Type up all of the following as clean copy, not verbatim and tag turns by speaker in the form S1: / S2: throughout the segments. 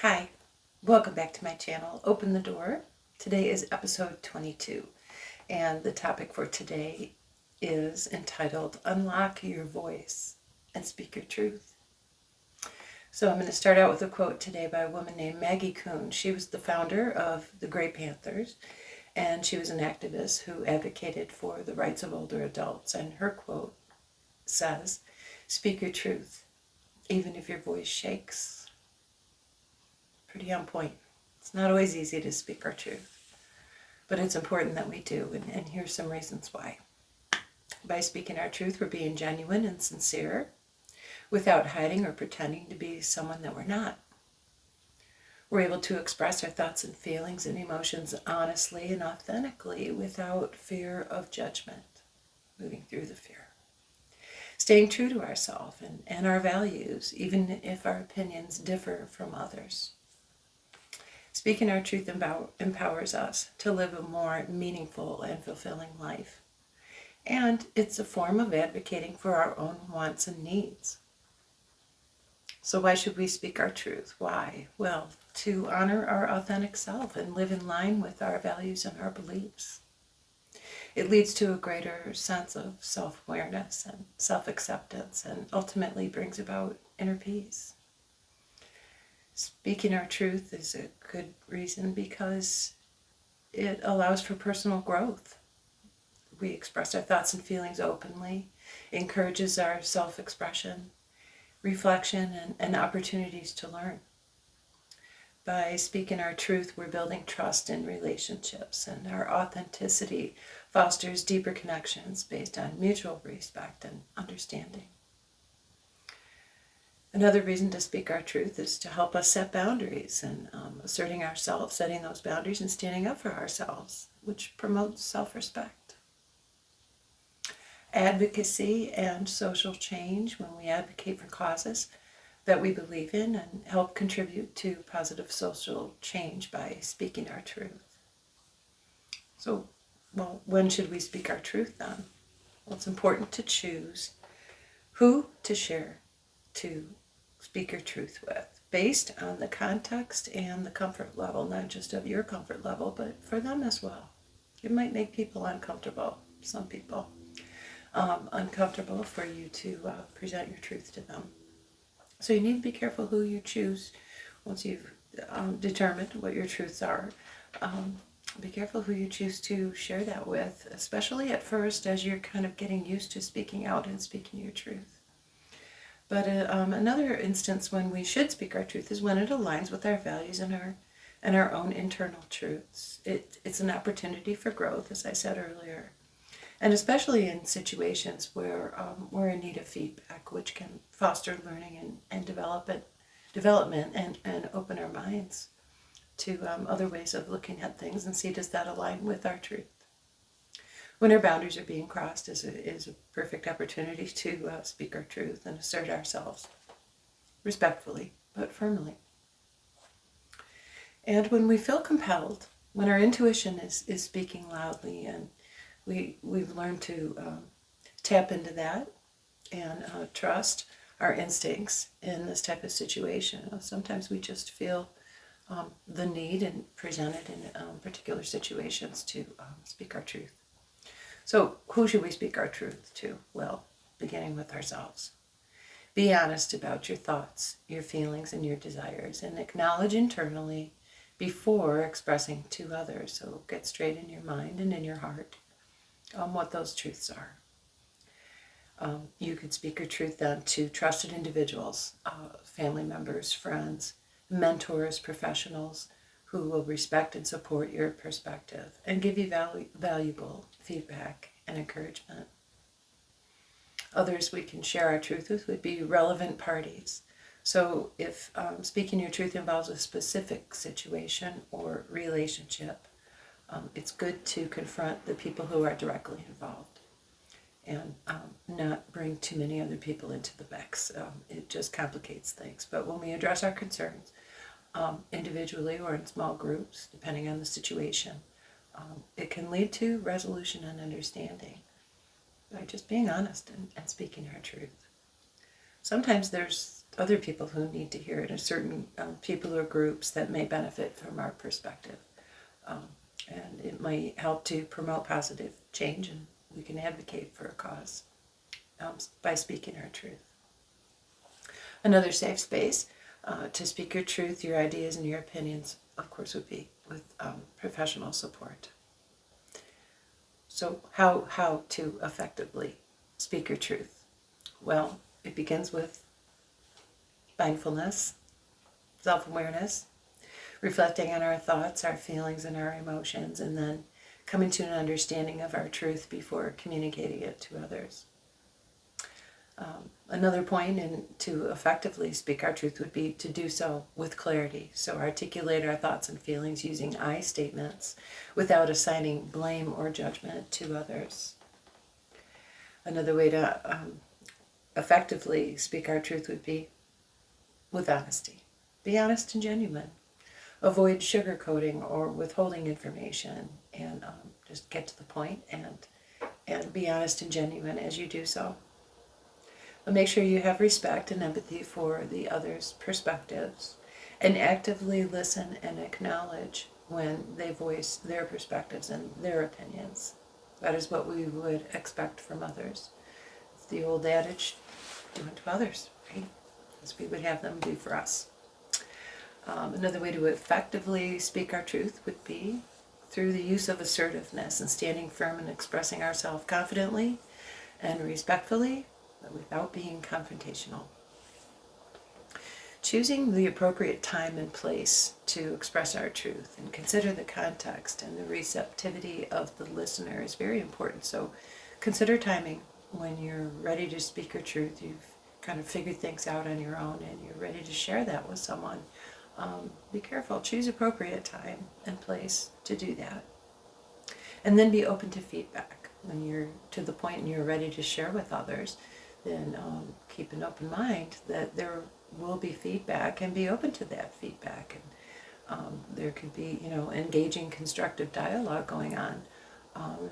S1: Hi, welcome back to my channel, Open the Door. Today is episode 22, and the topic for today is entitled Unlock Your Voice and Speak Your Truth. So I'm going to start out with a quote today by a woman named Maggie Kuhn. She was the founder of the Grey Panthers, and she was an activist who advocated for the rights of older adults. And her quote says, "Speak your truth, even if your voice shakes." Pretty on point. It's not always easy to speak our truth, but it's important that we do, and here's some reasons why. By speaking our truth, we're being genuine and sincere without hiding or pretending to be someone that we're not. We're able to express our thoughts and feelings and emotions honestly and authentically without fear of judgment, moving through the fear. Staying true to ourselves and our values, even if our opinions differ from others. Speaking our truth empowers us to live a more meaningful and fulfilling life. And it's a form of advocating for our own wants and needs. So why should we speak our truth? Why? Well, to honor our authentic self and live in line with our values and our beliefs. It leads to a greater sense of self-awareness and self-acceptance, and ultimately brings about inner peace. Speaking our truth is a good reason because it allows for personal growth. We express our thoughts and feelings openly, encourages our self-expression, reflection, and opportunities to learn. By speaking our truth, we're building trust in relationships, and our authenticity fosters deeper connections based on mutual respect and understanding. Another reason to speak our truth is to help us set boundaries and asserting ourselves, setting those boundaries and standing up for ourselves, which promotes self-respect. Advocacy and social change, when we advocate for causes that we believe in and help contribute to positive social change by speaking our truth. So, when should we speak our truth then? Well, it's important to choose who to share to speak your truth with, based on the context and the comfort level, not just of your comfort level, but for them as well. It might make people uncomfortable, some people, uncomfortable for you to present your truth to them. So you need to be careful who you choose once you've determined what your truths are. Be careful who you choose to share that with, especially at first as you're kind of getting used to speaking out and speaking your truth. But another instance when we should speak our truth is when it aligns with our values and our own internal truths. It's an opportunity for growth, as I said earlier, and especially in situations where we're in need of feedback, which can foster learning and development and open our minds to other ways of looking at things and see, does that align with our truth? When our boundaries are being crossed is a perfect opportunity to speak our truth and assert ourselves respectfully but firmly. And when we feel compelled, when our intuition is speaking loudly, and we've learned to tap into that and trust our instincts in this type of situation. Sometimes we just feel the need and presented in particular situations to speak our truth. So who should we speak our truth to? Well, beginning with ourselves. Be honest about your thoughts, your feelings, and your desires, and acknowledge internally before expressing to others. So get straight in your mind and in your heart what those truths are. You could speak your truth then to trusted individuals, family members, friends, mentors, professionals who will respect and support your perspective and give you valuable feedback and encouragement. Others we can share our truth with would be relevant parties. So if speaking your truth involves a specific situation or relationship, it's good to confront the people who are directly involved and not bring too many other people into the mix. It just complicates things. But when we address our concerns individually or in small groups, depending on the situation, it can lead to resolution and understanding by just being honest and speaking our truth. Sometimes there's other people who need to hear it, or certain people or groups that may benefit from our perspective. And it might help to promote positive change, and we can advocate for a cause by speaking our truth. Another safe space to speak your truth, your ideas, and your opinions, of course, would be with professional support. So how to effectively speak your truth? Well, it begins with mindfulness, self-awareness, reflecting on our thoughts, our feelings, and our emotions, and then coming to an understanding of our truth before communicating it to others. Another point to effectively speak our truth would be to do so with clarity. So articulate our thoughts and feelings using I statements without assigning blame or judgment to others. Another way to effectively speak our truth would be with honesty. Be honest and genuine. Avoid sugarcoating or withholding information, and just get to the point and be honest and genuine as you do so. But make sure you have respect and empathy for the other's perspectives, and actively listen and acknowledge when they voice their perspectives and their opinions. That is what we would expect from others. It's the old adage, do unto others, right? As we would have them do for us. Another way to effectively speak our truth would be through the use of assertiveness and standing firm and expressing ourselves confidently and respectfully, but without being confrontational. Choosing the appropriate time and place to express our truth and consider the context and the receptivity of the listener is very important. So consider timing when you're ready to speak your truth. You've kind of figured things out on your own and you're ready to share that with someone. Be careful. Choose appropriate time and place to do that. And then be open to feedback. When you're to the point and you're ready to share with others, then keep an open mind that there will be feedback, and be open to that feedback. And there could be, engaging, constructive dialogue going on.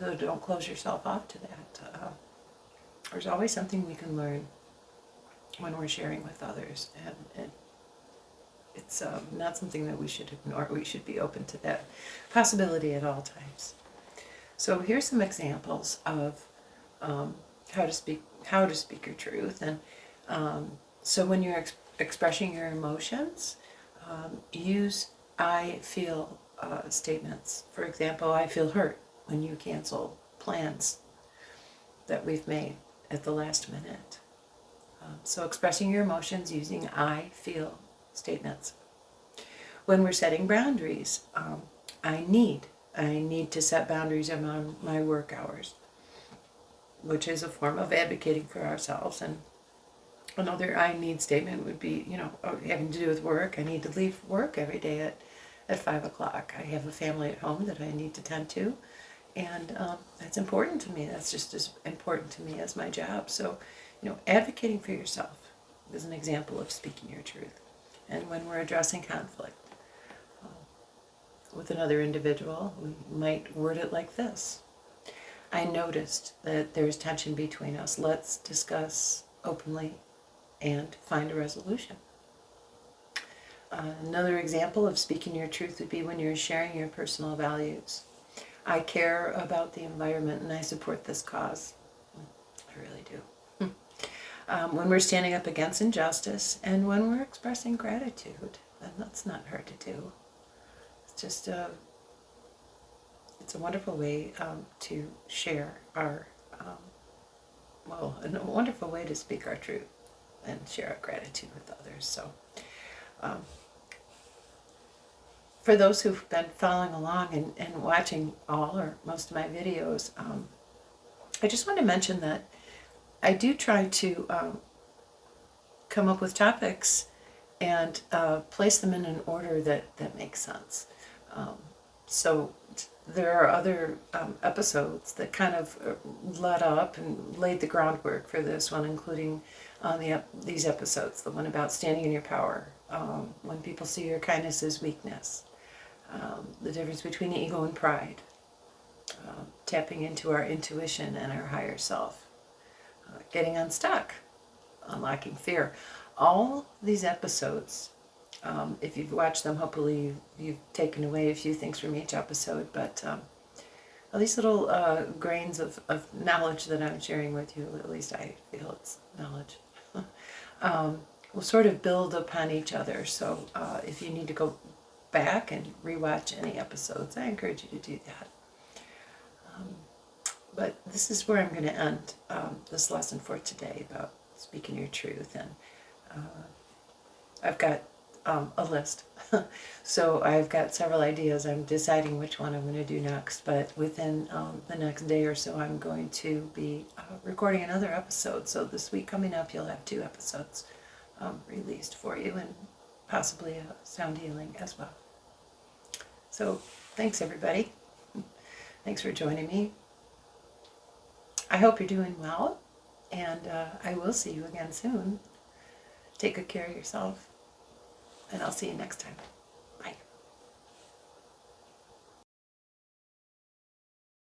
S1: So don't close yourself off to that. There's always something we can learn when we're sharing with others, and it's not something that we should ignore. We should be open to that possibility at all times. So here's some examples of how to speak your truth. And so when you're expressing your emotions, use I feel statements. For example, I feel hurt when you cancel plans that we've made at the last minute. So expressing your emotions using I feel statements. When we're setting boundaries, I need to set boundaries around my work hours, which is a form of advocating for ourselves. And another I need statement would be, having to do with work. I need to leave work every day at 5 o'clock. I have a family at home that I need to tend to, and that's important to me. That's just as important to me as my job. So, advocating for yourself is an example of speaking your truth. And when we're addressing conflict with another individual, we might word it like this. I noticed that there's tension between us. Let's discuss openly and find a resolution. Another example of speaking your truth would be when you're sharing your personal values. I care about the environment and I support this cause. I really do. When we're standing up against injustice and when we're expressing gratitude, and that's not hard to do. It's just it's a wonderful way to share our, a wonderful way to speak our truth and share our gratitude with others. So for those who've been following along and watching all or most of my videos, I just want to mention that I do try to come up with topics and place them in an order that makes sense. So there are other episodes that kind of led up and laid the groundwork for this one, including these episodes, the one about standing in your power, when people see your kindness as weakness, the difference between ego and pride, tapping into our intuition and our higher self, getting unstuck, unlocking fear. all these episodes, if you've watched them, hopefully you've taken away a few things from each episode, but all these little grains of knowledge that I'm sharing with you, at least I feel it's knowledge, will sort of build upon each other. So if you need to go back and rewatch any episodes, I encourage you to do that. But this is where I'm going to end this lesson for today about speaking your truth. And I've got a list. So I've got several ideas. I'm deciding which one I'm going to do next. But within the next day or so, I'm going to be recording another episode. So this week coming up, you'll have 2 episodes released for you, and possibly a sound healing as well. So thanks, everybody. Thanks for joining me. I hope you're doing well, and I will see you again soon. Take good care of yourself, and I'll see you next time.